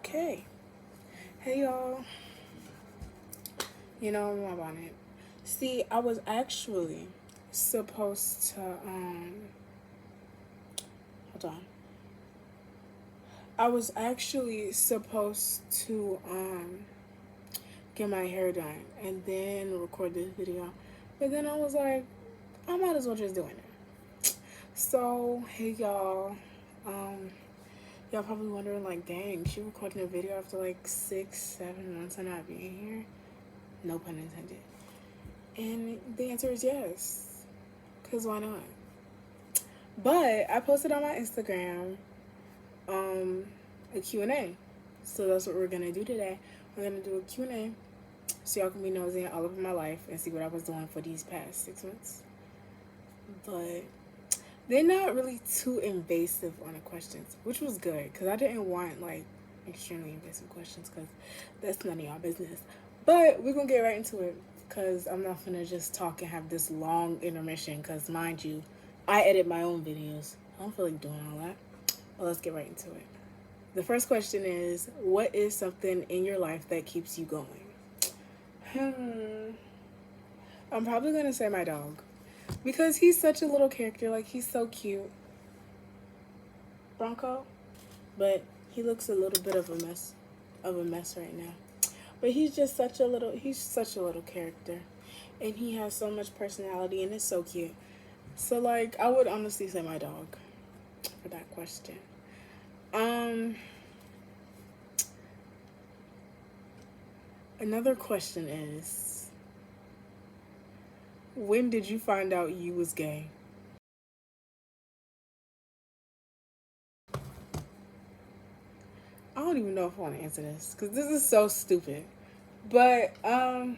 Okay. Hey y'all. I'm on it. See, I was actually supposed to hold on. I was actually supposed to get my hair done and then record this video. But then I was like, I might as well just do it. So, hey y'all. Um Y'all probably wondering like, dang, she recording a video after like 6, 7 months of not being here. No pun intended. And the answer is yes. Because why not? But I posted on my Instagram um, a Q&A. So that's what we're going to do today. We're going to do a Q&A so y'all can be nosy all over my life and see what I was doing for these past 6 months. But they're not really too invasive on the questions, which was good because I didn't want like extremely invasive questions because that's none of y'all business. But we're going to get right into it because I'm not going to just talk and have this long intermission because, mind you, I edit my own videos. I don't feel like doing all that. Well, let's get right into it. The first question is, what is something in your life that keeps you going? I'm probably going to say my dog because he's such a little character. Like, he's so cute. Bronco. But he looks a little bit of a mess right now. But he's such a little character. And he has so much personality and it's so cute. So like I would honestly say my dog for that question. Another question is, when did you find out you was gay? I don't even know if I want to answer this because this is so stupid. But mm,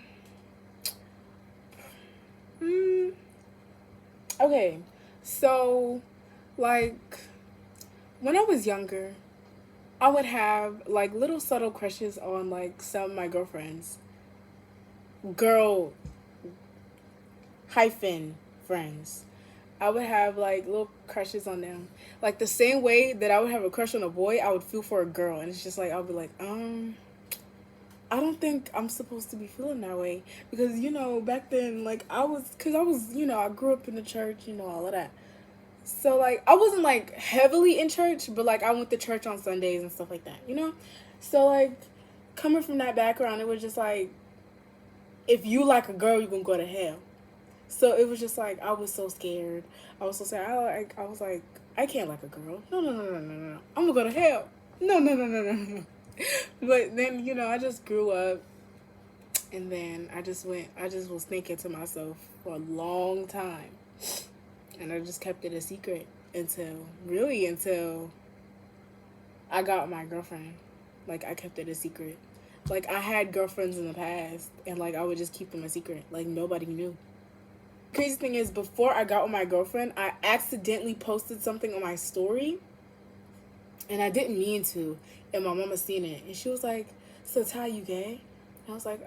okay, so like when I was younger, I would have like little subtle crushes on like some of my girlfriends. Girl hyphen friends. I would have like little crushes on them. Like the same way that I would have a crush on a boy, I would feel for a girl. And it's just like I'll be like, I don't think I'm supposed to be feeling that way. Because, back then, like I grew up in the church, all of that. So like I wasn't like heavily in church, but like I went to church on Sundays and stuff like that. So like coming from that background, it was just like if you like a girl, you're gonna go to hell. So it was just like I was so scared. I was so scared. I was like, I can't like a girl. No, no, no, no, no, no. I'm gonna go to hell. No, no, no, no, no, no. But then I just grew up, and then I just was thinking to myself for a long time, and I just kept it a secret until I got my girlfriend. Like I kept it a secret. Like I had girlfriends in the past, and like I would just keep them a secret. Like nobody knew. Crazy thing is, before I got with my girlfriend, I accidentally posted something on my story, and I didn't mean to, and my mama seen it, and she was like, "So Ty, you gay?" And I was like,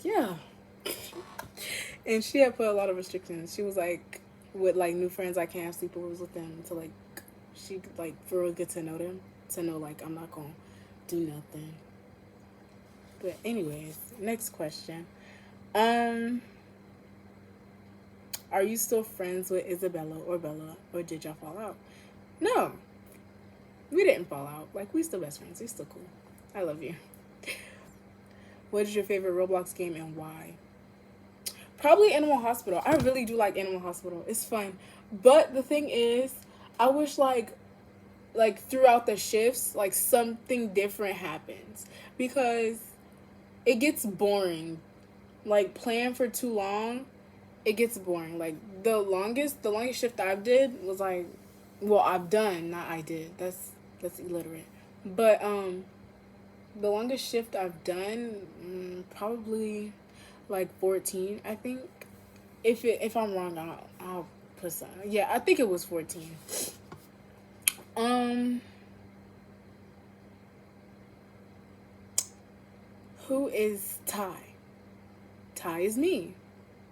yeah. And she had put a lot of restrictions. She was like, with like new friends, I can't have sleepovers with them to like, she like for real get to know them, to know like I'm not gonna do nothing. But anyways, next question. Um. Are you still friends with Isabella or Bella, or did y'all fall out? No, we didn't fall out. Like, we still best friends. We still cool. I love you. What is your favorite Roblox game and why? Probably Animal Hospital. I really do like Animal Hospital. It's fun. But the thing is, I wish like throughout the shifts, like something different happens because it gets boring. Like playing for too long, it gets boring. Like the longest shift I've did was like, well, I've done, not I did. That's illiterate. But the longest shift I've done, probably like 14, I think. If I'm wrong, I'll put some. Yeah, I think it was 14. Um, who is Ty? Ty is me.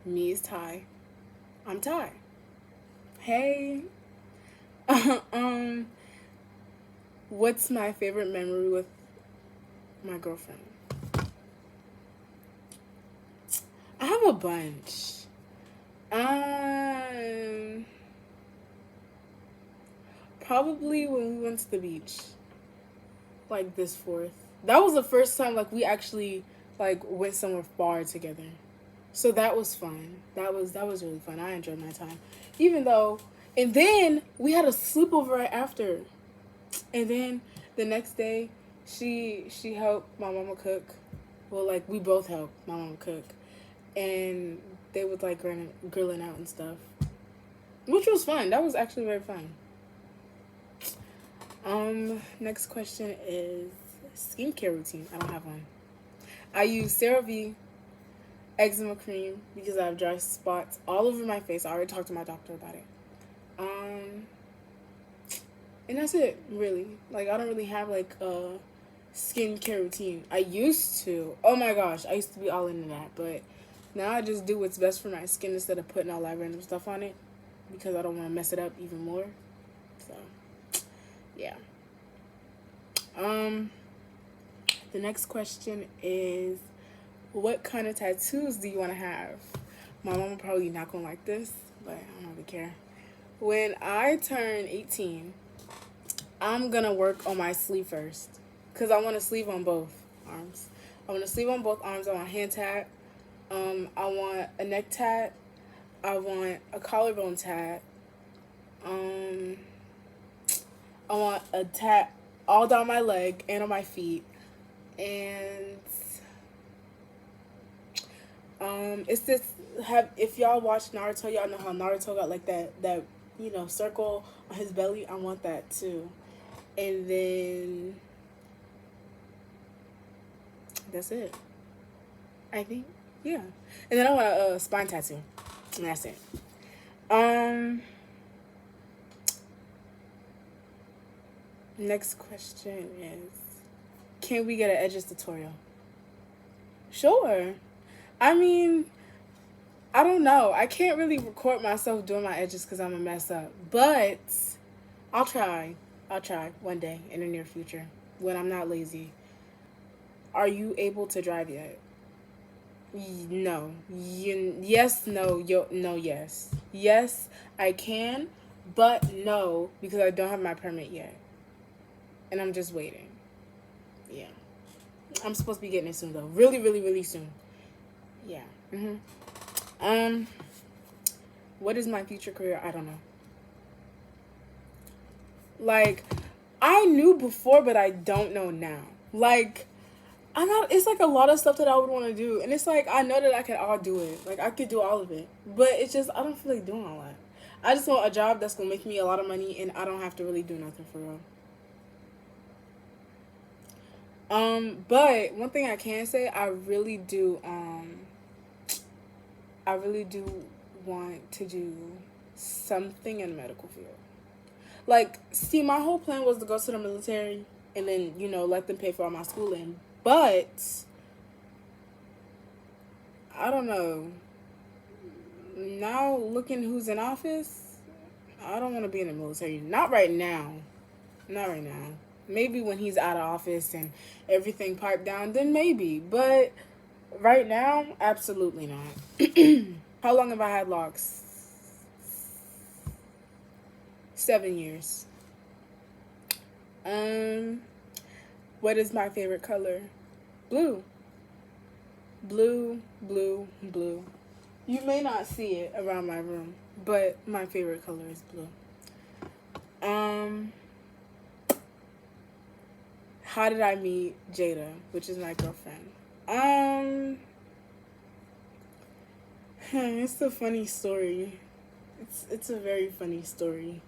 Me is Ty. I'm Ty. Hey. um, What's my favorite memory with my girlfriend? I have a bunch. Um, Probably when we went to the beach, like this fourth. That was the first time like we actually like went somewhere far together. So that was fun. That was really fun. I enjoyed my time, even though. And then we had a sleepover right after. And then the next day, she helped my mama cook. Well, like we both helped my mama cook, and they would like grilling out and stuff, which was fun. That was actually very fun. Next question is skincare routine. I don't have one. I use CeraVe eczema cream because I have dry spots all over my face. I already talked to my doctor about it. Um, and that's it, really. Like I don't really have like a skincare routine. I used to. Oh my gosh, I used to be all into that, but now I just do what's best for my skin instead of putting all that random stuff on it because I don't want to mess it up even more. So, yeah. Um, the next question is, what kind of tattoos do you want to have? My mom probably not gonna like this, but I don't really care. When I turn 18, I'm gonna work on my sleeve first, cause I want to sleeve on both arms. I want to sleeve on both arms. I want a hand tat. I want a neck tat. I want a collarbone tat. Um, I want a tat all down my leg and on my feet. And it's this have if y'all watch Naruto, y'all know how Naruto got like that circle on his belly. I want that too. And then that's it. I think yeah. And then I want a spine tattoo. And that's it. Um. Next question is, can we get an edges tutorial? Sure. I mean, I don't know. I can't really record myself doing my edges because I'm a mess up. But I'll try. I'll try one day in the near future when I'm not lazy. Are you able to drive yet? No. Yes, no, no, yes. Yes, I can, but no, because I don't have my permit yet. And I'm just waiting. Yeah. I'm supposed to be getting it soon, though. Really, really, really soon. Yeah. Um, what is my future career? I don't know. Like, I knew before, but I don't know now. Like, I'm not. It's like a lot of stuff that I would want to do, and it's like I know that I could all do it. Like I could do all of it, but it's just I don't feel like doing all that. I just want a job that's gonna make me a lot of money, and I don't have to really do nothing for real. But one thing I can say, I really do want to do something in the medical field. Like, see, my whole plan was to go to the military and then, let them pay for all my schooling. But, I don't know. Now, looking who's in office, I don't want to be in the military. Not right now. Not right now. Maybe when he's out of office and everything piped down, then maybe. But right now, absolutely not. How long have I had locks? 7 years. Um, what is my favorite color? Blue. Blue, blue, blue. You may not see it around my room, but my favorite color is blue. Um, how did I meet Jada, which is my girlfriend? It's a funny story. It's a very funny story,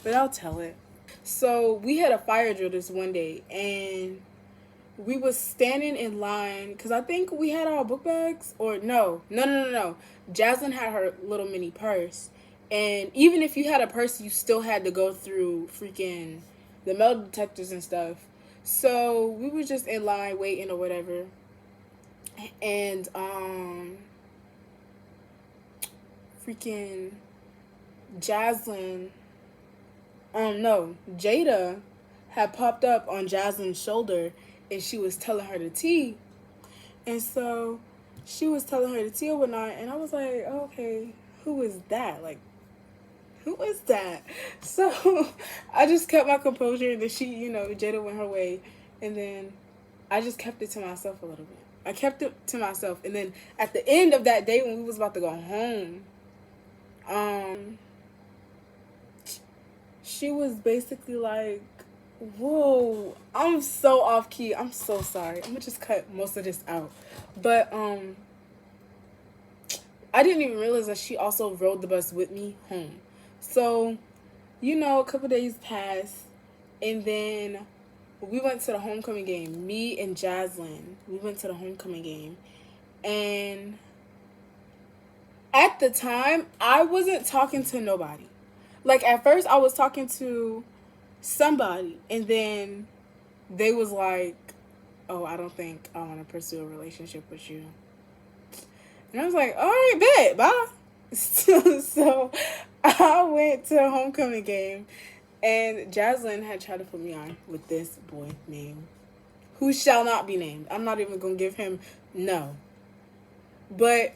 but I'll tell it. So we had a fire drill this one day, and we was standing in line because I think we had our book bags, or no. Jasmine had her little mini purse, and even if you had a purse, you still had to go through freaking the metal detectors and stuff. So we were just in line waiting or whatever, and freaking Jaslyn, no, Jada had popped up on Jasmine's shoulder, and she was telling her the tea. And so she was telling her the tea or whatnot, and I was like, oh, okay, who is that? Like, who is that? So I just kept my composure, and then she, Jada went her way, and then I just kept it to myself a little bit. I kept it to myself, and then at the end of that day when we was about to go home, she was basically like, whoa, I'm so off key. I'm so sorry. I'm gonna just cut most of this out. But I didn't even realize that she also rode the bus with me home. So, a couple days passed, and then we went to the homecoming game. Me and Jaslyn, we went to the homecoming game. And at the time, I wasn't talking to nobody. Like, at first, I was talking to somebody, and then they was like, oh, I don't think I want to pursue a relationship with you. And I was like, all right, bet, bye. So I went to a homecoming game, and Jaslyn had tried to put me on with this boy named, who shall not be named. I'm not even going to give him, no. But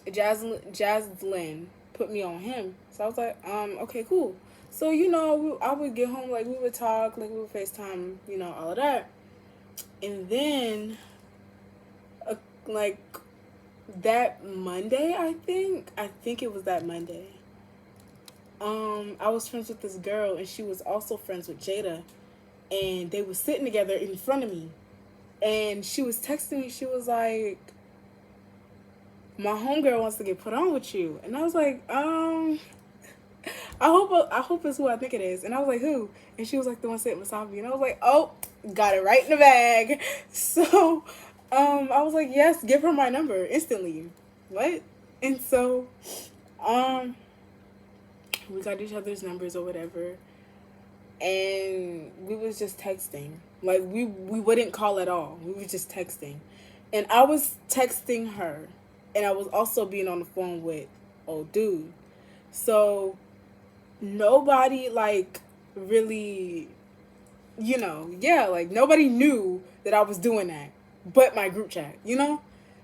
Jaslyn put me on him. So I was like, okay, cool. So, I would get home, like, we would talk, like, we would FaceTime, all of that. And then, like, that Monday, I think it was that Monday, I was friends with this girl, and she was also friends with Jada, and they were sitting together in front of me, and she was texting me. She was like, my homegirl wants to get put on with you. And I was like, I hope it's who I think it is. And I was like, who? And she was like, the one sitting beside me. And I was like, oh, got it right in the bag. So I was like, yes, give her my number instantly. What? And so we got each other's numbers or whatever, and we was just texting. Like, we wouldn't call at all. We were just texting. And I was texting her, and I was also being on the phone with old dude. So nobody, like, really, like, nobody knew that I was doing that but my group chat,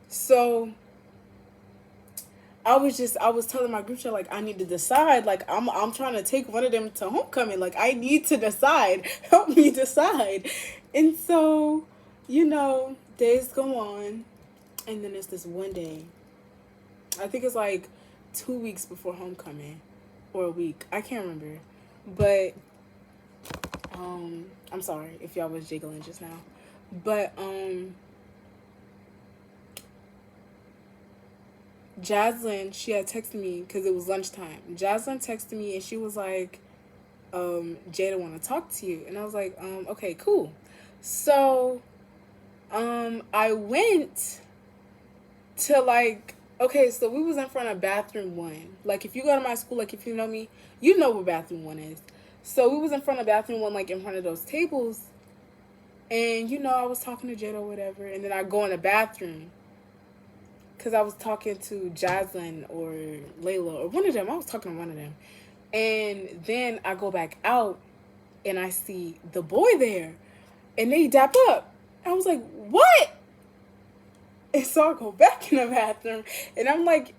So I was telling my group chat, like, I need to decide. Like, I'm trying to take one of them to homecoming. Like, I need to decide. Help me decide. And so, days go on, and then it's this one day. I think it's like 2 weeks before homecoming, or a week. I can't remember. But I'm sorry if y'all was jiggling just now. But Jaslyn, she had texted me because it was lunchtime. Jaslyn texted me, and she was like, Jada want to talk to you. And I was like, okay, cool. So I went to, like, okay, so we was in front of bathroom 1. Like, if you go to my school, like, if you know me, you know where bathroom 1 is. So we was in front of bathroom 1, like, in front of those tables. And, I was talking to Jada or whatever. And then I go in the bathroom, because I was talking to Jaslyn or Layla or one of them. I was talking to one of them. And then I go back out, and I see the boy there. And they dap up. I was like, what? And so I go back in the bathroom, and I'm like,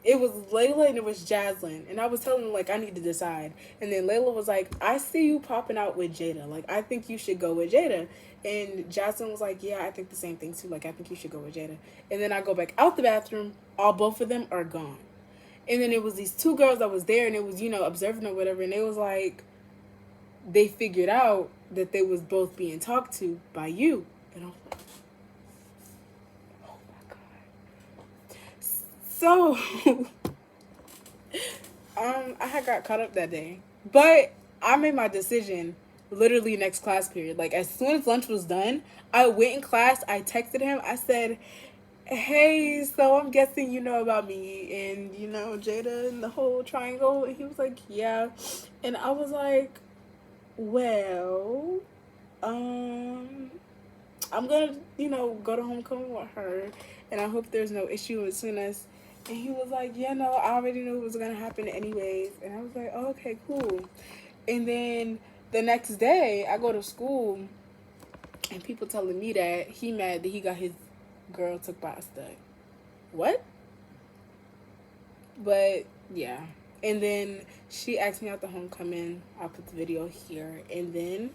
it was Layla and it was Jaslyn. And I was telling them, like, I need to decide. And then Layla was like, I see you popping out with Jada. Like, I think you should go with Jada. And Jaslyn was like, yeah, I think the same thing too. Like, I think you should go with Jada. And then I go back out the bathroom. Both of them are gone. And then it was these 2 girls that was there, and it was, observing or whatever. And they was like, they figured out that they was both being talked to by you. And I was like, so, I had got caught up that day. But I made my decision literally next class period. Like, as soon as lunch was done, I went in class, I texted him, I said, hey, so I'm guessing you know about me and, Jada and the whole triangle. And he was like, yeah. And I was like, well, I'm gonna, go to homecoming with her, and I hope there's no issue as soon as. And he was like, yeah, no, I already knew it was gonna happen anyways. And I was like, oh, okay, cool. And then the next day, I go to school, and people telling me that he mad that he got his girl took by a stud. What? But yeah. And then she asked me out the homecoming. I'll put the video here. And then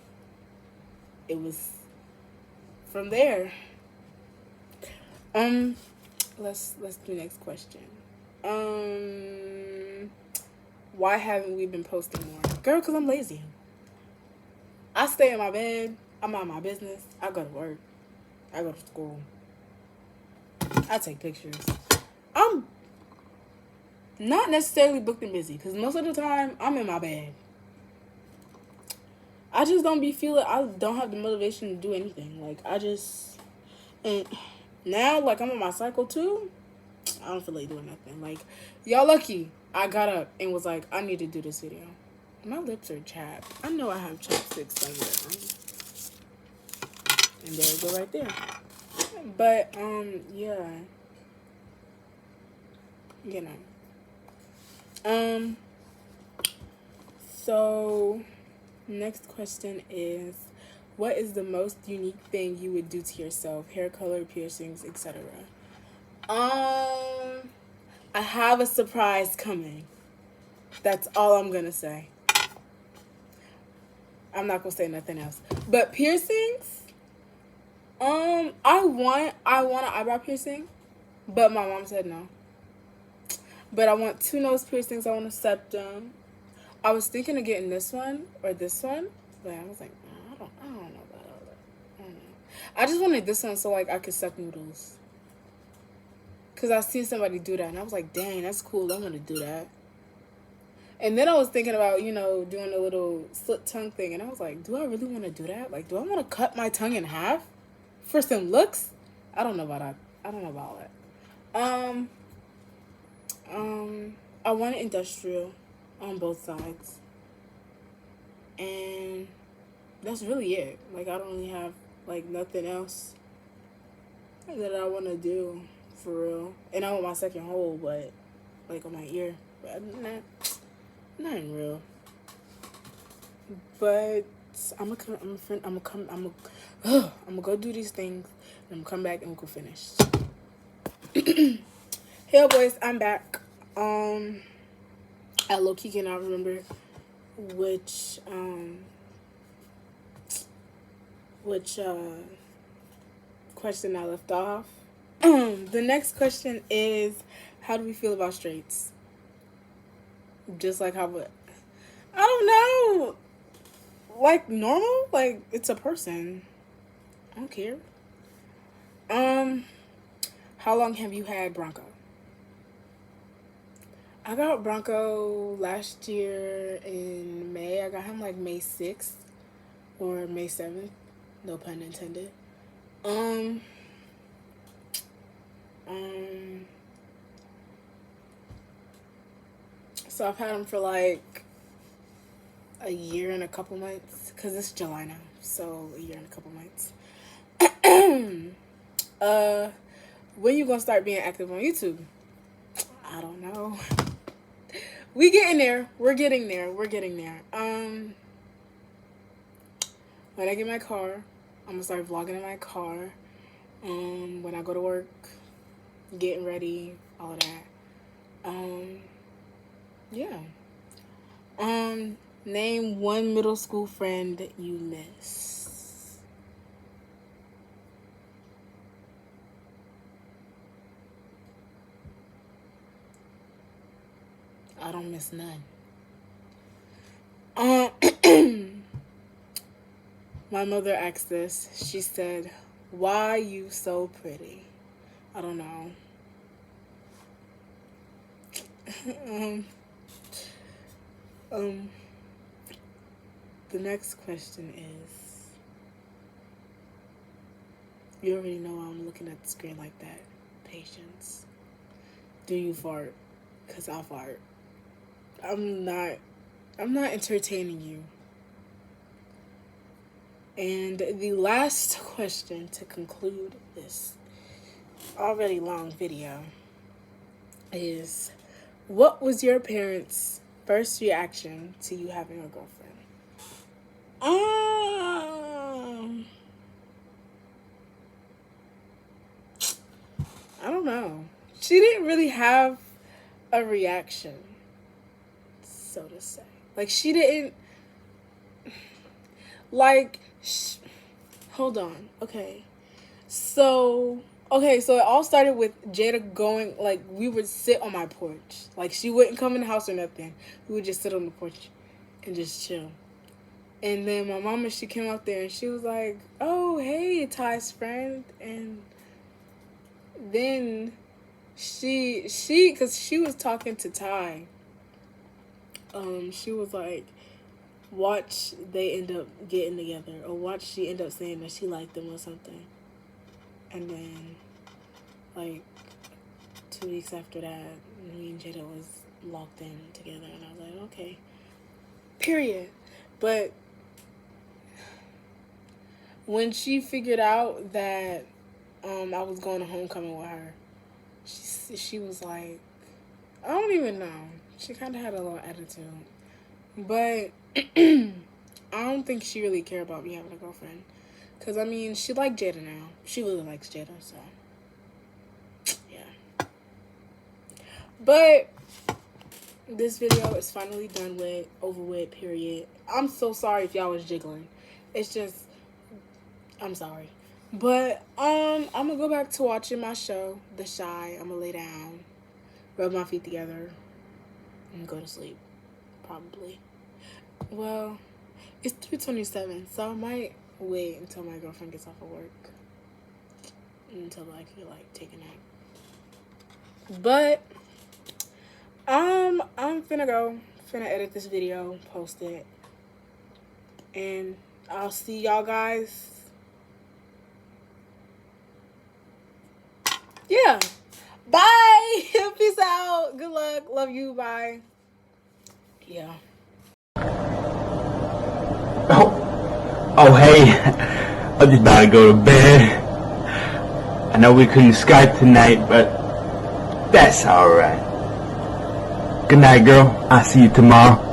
it was from there. Let's do next question. Why haven't we been posting more? Girl, because I'm lazy. I stay in my bed. I'm on my business. I go to work. I go to school. I take pictures. I'm not necessarily booked and busy, because most of the time I'm in my bed. I just don't be feeling, I don't have the motivation to do anything. Like, and now, like, I'm on my cycle too. I don't feel like doing nothing. Like, y'all lucky I got up and was like, I need to do this video. My lips are chapped. I know I have chopsticks somewhere. And there we go right there. But, yeah. You know. So, next question is, what is the most unique thing you would do to yourself? Hair color, piercings, etc. I have a surprise coming. That's all I'm gonna say. I'm not gonna say nothing else. But piercings, I want an eyebrow piercing, but my mom said no. But I want 2 nose piercings. I want a septum. I was thinking of getting this one or this one, but I was like, I don't know about all that. I don't know. I just wanted this one so like I could suck noodles. Cause I seen somebody do that and I was like, dang, that's cool. I want to do that. And then I was thinking about, doing a little slit tongue thing, and I was like, do I really want to do that? Like, do I want to cut my tongue in half for some looks? I don't know about that. I don't know about that. I want it industrial on both sides. And that's really it. Like, I don't really have, like, nothing else that I want to do, for real. And I want my second hole, but, like, on my ear. But not in real. But I'm gonna go do these things, and I'm gonna come back and we'll go finish. Hey, boys, I'm back. I low-key cannot remember which question I left off. The next question is, how do we feel about straights? Just like how, I don't know. Like normal? Like it's a person. I don't care. How long have you had Bronco? I got Bronco last year in May. I got him like May 6th or May 7th. No pun intended. So I've had him for like a year and a couple months, because it's July now, so a year and a couple months. When you gonna start being active on YouTube? I don't know. We're getting there. When I get my car, I'm gonna start vlogging in my car. When I go to work, getting ready, all of that. Yeah. Name one middle school friend you miss. I don't miss none. My mother asked this. She said, "Why you so pretty?" I don't know. The next question is, you already know I'm looking at the screen like that. Patience. Do you fart? 'Cause I'll fart. I'm not entertaining you. And the last question to conclude this already long video is, what was your parents' first reaction to you having a girlfriend? I don't know. She didn't really have a reaction, so to say. Like, she didn't, like, hold on. Okay, so it all started with Jada going, like, we would sit on my porch. Like, she wouldn't come in the house or nothing. We would just sit on the porch and just chill. And then my mama, she came out there and she was like, oh, hey, Ty's friend. And then because she was talking to Ty, she was like, watch they end up getting together, or watch she end up saying that she liked them or something. And then, like, 2 weeks after that, me and Jada was locked in together, and I was like, okay, period. But when she figured out that I was going to homecoming with her, she was like, I don't even know. She kind of had a little attitude. But I don't think she really cared about me having a girlfriend. Because, I mean, she liked Jada now. She really likes Jada, so. Yeah. But this video is finally done with, over with, period. I'm so sorry if y'all was jiggling. It's just, I'm sorry. But, I'm going to go back to watching my show, The Chi. I'm going to lay down, rub my feet together, and go to sleep. Probably. Well, it's 3:27, so I might wait until my girlfriend gets off of work. Until I feel like taking a nap. But, I'm finna go. Finna edit this video, post it. And I'll see y'all guys. Yeah. Bye. Peace out. Good luck. Love you. Bye. Yeah. Oh, hey. I'm just about to go to bed. I know we couldn't Skype tonight, but that's alright. Good night, girl. I'll see you tomorrow.